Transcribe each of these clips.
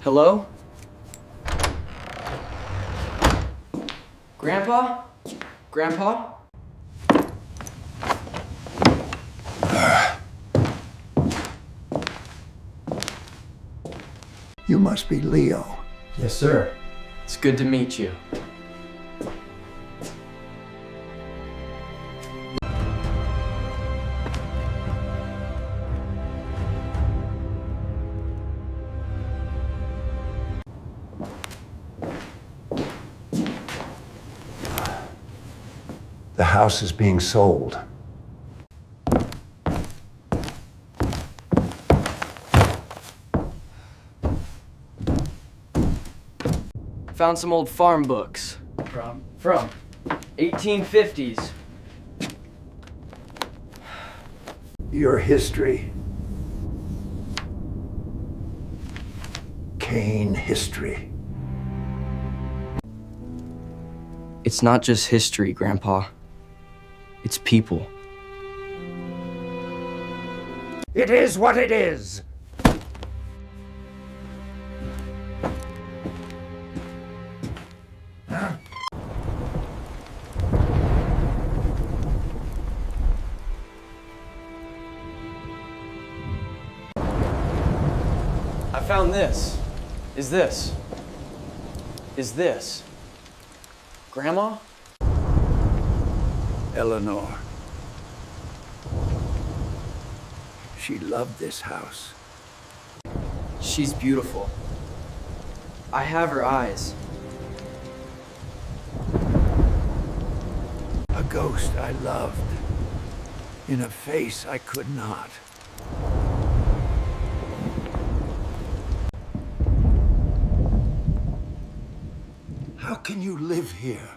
Hello? Grandpa? Grandpa? You must be Leo. Yes, sir. It's good to meet you. The house is being sold. Found some old farm books. From 1850s. Your history. Kane history. It's not just history, Grandpa. It's people. It is what it is. I found this. Is this Grandma? Eleanor. She loved this house. She's beautiful. I have her eyes. A ghost I loved. In a face I could not. How can you live here?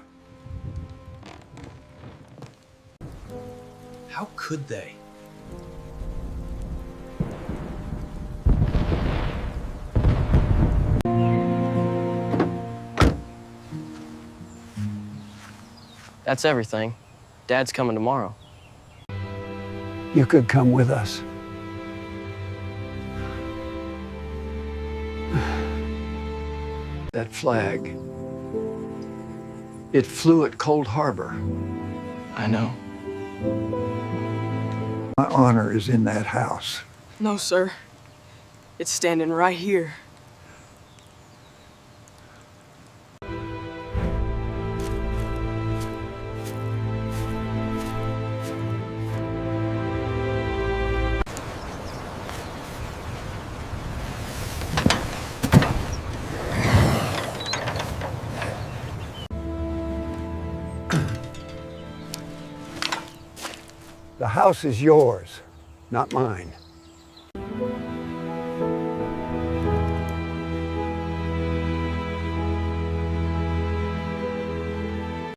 How could they? That's everything. Dad's coming tomorrow. You could come with us. That flag. It flew at Cold Harbor. I know. My honor is in that house. No, sir. It's standing right here. The house is yours, not mine.